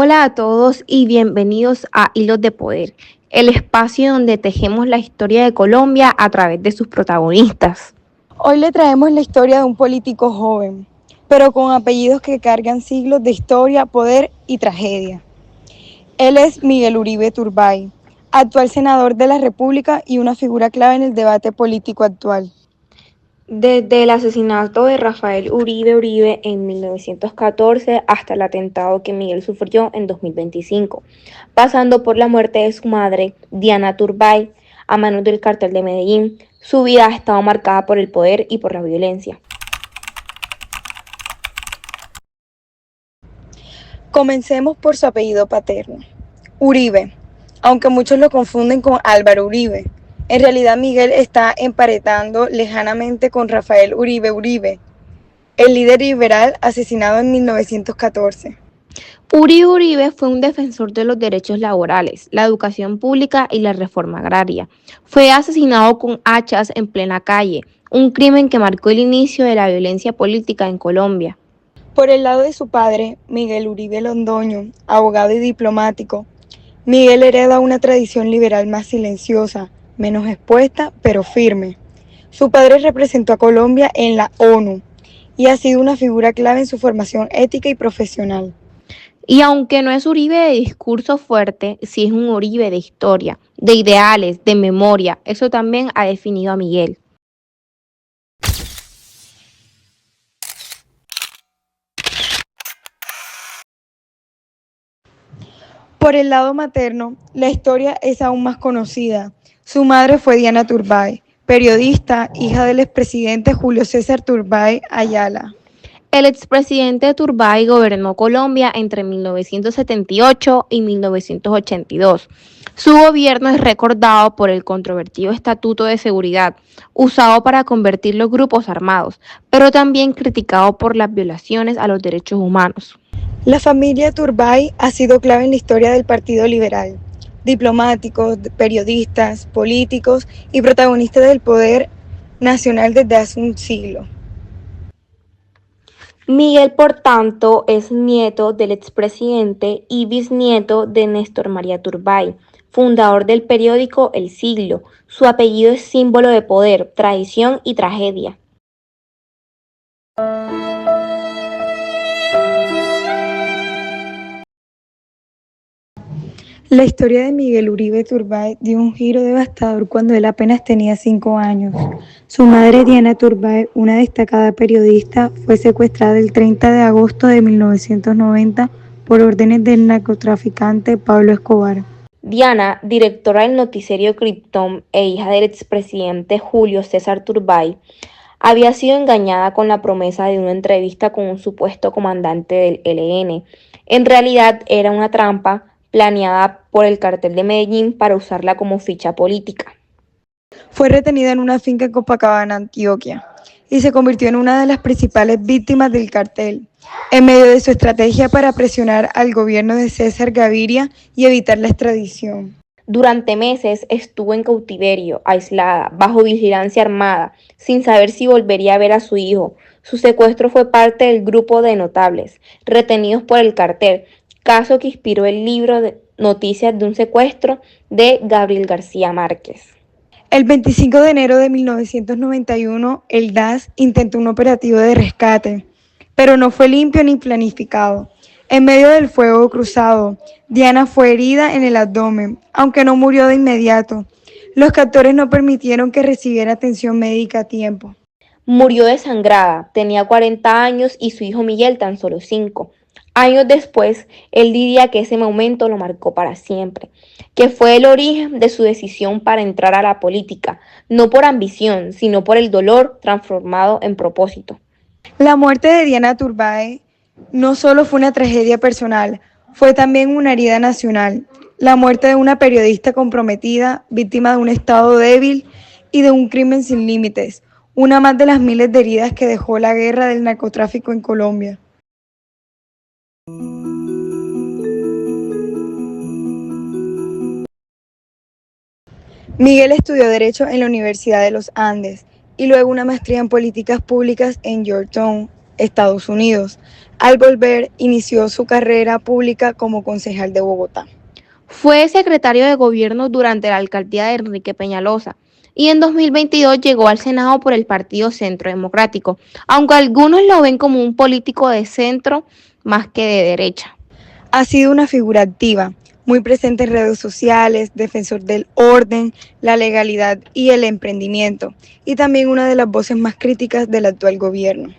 Hola a todos y bienvenidos a Hilos de Poder, el espacio donde tejemos la historia de Colombia a través de sus protagonistas. Hoy le traemos la historia de un político joven, pero con apellidos que cargan siglos de historia, poder y tragedia. Él es Miguel Uribe Turbay, actual senador de la República y una figura clave en el debate político actual. Desde el asesinato de Rafael Uribe Uribe en 1914 hasta el atentado que Miguel sufrió en 2025, pasando por la muerte de su madre, Diana Turbay, a manos del cartel de Medellín, su vida ha estado marcada por el poder y por la violencia. Comencemos por su apellido paterno, Uribe, aunque muchos lo confunden con Álvaro Uribe. En realidad Miguel está emparentado lejanamente con Rafael Uribe Uribe, el líder liberal asesinado en 1914. Uribe Uribe fue un defensor de los derechos laborales, la educación pública y la reforma agraria. Fue asesinado con hachas en plena calle, un crimen que marcó el inicio de la violencia política en Colombia. Por el lado de su padre, Miguel Uribe Londoño, abogado y diplomático, Miguel hereda una tradición liberal más silenciosa, menos expuesta, pero firme. Su padre representó a Colombia en la ONU y ha sido una figura clave en su formación ética y profesional. Y aunque no es Uribe de discurso fuerte, sí es un Uribe de historia, de ideales, de memoria. Eso también ha definido a Miguel. Por el lado materno, la historia es aún más conocida. Su madre fue Diana Turbay, periodista, hija del expresidente Julio César Turbay Ayala. El expresidente Turbay gobernó Colombia entre 1978 y 1982. Su gobierno es recordado por el controvertido Estatuto de Seguridad, usado para convertir los grupos armados, pero también criticado por las violaciones a los derechos humanos. La familia Turbay ha sido clave en la historia del Partido Liberal. Diplomáticos, periodistas, políticos y protagonistas del poder nacional desde hace un siglo. Miguel, por tanto, es nieto del expresidente y bisnieto de Néstor María Turbay, fundador del periódico El Siglo. Su apellido es símbolo de poder, tradición y tragedia. La historia de Miguel Uribe Turbay dio un giro devastador cuando él apenas tenía 5 años. Su madre, Diana Turbay, una destacada periodista, fue secuestrada el 30 de agosto de 1990 por órdenes del narcotraficante Pablo Escobar. Diana, directora del noticiero Krypton e hija del expresidente Julio César Turbay, había sido engañada con la promesa de una entrevista con un supuesto comandante del ELN. En realidad era una trampa planeada por el cartel de Medellín para usarla como ficha política. Fue retenida en una finca en Copacabana, Antioquia, y se convirtió en una de las principales víctimas del cartel, en medio de su estrategia para presionar al gobierno de César Gaviria y evitar la extradición. Durante meses estuvo en cautiverio, aislada, bajo vigilancia armada, sin saber si volvería a ver a su hijo. Su secuestro fue parte del grupo de notables, retenidos por el cartel, caso que inspiró el libro de Noticias de un secuestro de Gabriel García Márquez. El 25 de enero de 1991, el DAS intentó un operativo de rescate, pero no fue limpio ni planificado. En medio del fuego cruzado, Diana fue herida en el abdomen, aunque no murió de inmediato. Los captores no permitieron que recibiera atención médica a tiempo. Murió desangrada, tenía 40 años y su hijo Miguel tan solo 5. Años después, él diría que ese momento lo marcó para siempre, que fue el origen de su decisión para entrar a la política, no por ambición, sino por el dolor transformado en propósito. La muerte de Diana Turbay no solo fue una tragedia personal, fue también una herida nacional. La muerte de una periodista comprometida, víctima de un Estado débil y de un crimen sin límites, una más de las miles de heridas que dejó la guerra del narcotráfico en Colombia. Miguel estudió Derecho en la Universidad de los Andes y luego una maestría en Políticas Públicas en Georgetown, Estados Unidos. Al volver, inició su carrera pública como concejal de Bogotá. Fue secretario de gobierno durante la alcaldía de Enrique Peñalosa y en 2022 llegó al Senado por el Partido Centro Democrático, aunque algunos lo ven como un político de centro más que de derecha. Ha sido una figura activa, muy presente en redes sociales, defensor del orden, la legalidad y el emprendimiento, y también una de las voces más críticas del actual gobierno.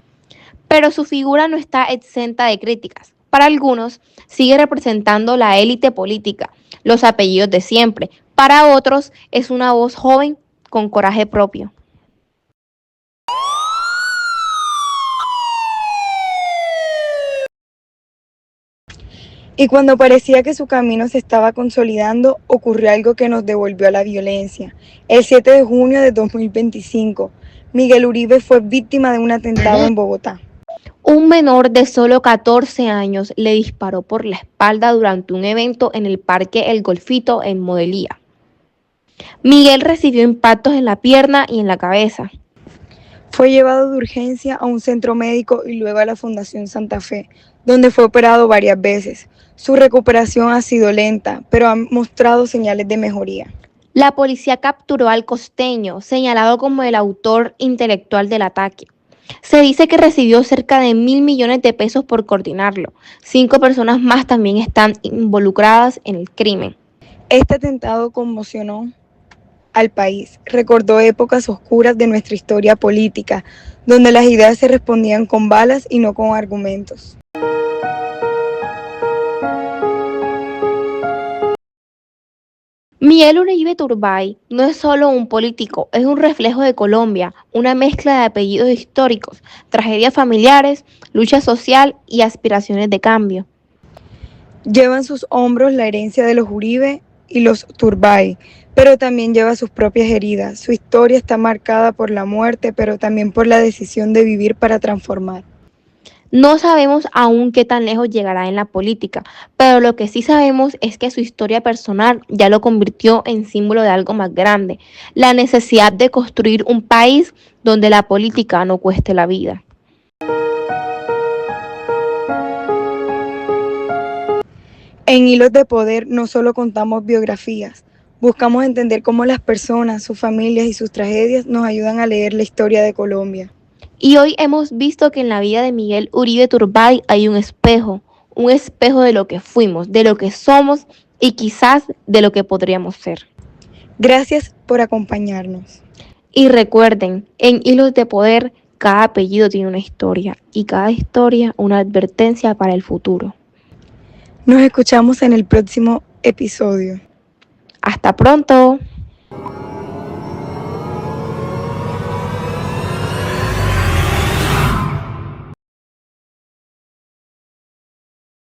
Pero su figura no está exenta de críticas. Para algunos, sigue representando la élite política, los apellidos de siempre. Para otros, es una voz joven con coraje propio. Y cuando parecía que su camino se estaba consolidando, ocurrió algo que nos devolvió a la violencia. El 7 de junio de 2025, Miguel Uribe fue víctima de un atentado en Bogotá. Un menor de solo 14 años le disparó por la espalda durante un evento en el Parque El Golfito en Modelía. Miguel recibió impactos en la pierna y en la cabeza. Fue llevado de urgencia a un centro médico y luego a la Fundación Santa Fe, donde fue operado varias veces. Su recuperación ha sido lenta, pero ha mostrado señales de mejoría. La policía capturó al costeño, señalado como el autor intelectual del ataque. Se dice que recibió cerca de 1.000 millones de pesos por coordinarlo. 5 personas más también están involucradas en el crimen. Este atentado conmocionó al país, recordó épocas oscuras de nuestra historia política, donde las ideas se respondían con balas y no con argumentos. Miguel Uribe Turbay no es solo un político, es un reflejo de Colombia, una mezcla de apellidos históricos, tragedias familiares, lucha social y aspiraciones de cambio. Lleva en sus hombros la herencia de los Uribe y los Turbay, pero también lleva sus propias heridas. Su historia está marcada por la muerte, pero también por la decisión de vivir para transformar. No sabemos aún qué tan lejos llegará en la política, pero lo que sí sabemos es que su historia personal ya lo convirtió en símbolo de algo más grande, la necesidad de construir un país donde la política no cueste la vida. En Hilos de Poder no solo contamos biografías, buscamos entender cómo las personas, sus familias y sus tragedias nos ayudan a leer la historia de Colombia. Y hoy hemos visto que en la vida de Miguel Uribe Turbay hay un espejo de lo que fuimos, de lo que somos y quizás de lo que podríamos ser. Gracias por acompañarnos. Y recuerden, en Hilos de Poder, cada apellido tiene una historia y cada historia una advertencia para el futuro. Nos escuchamos en el próximo episodio. Hasta pronto.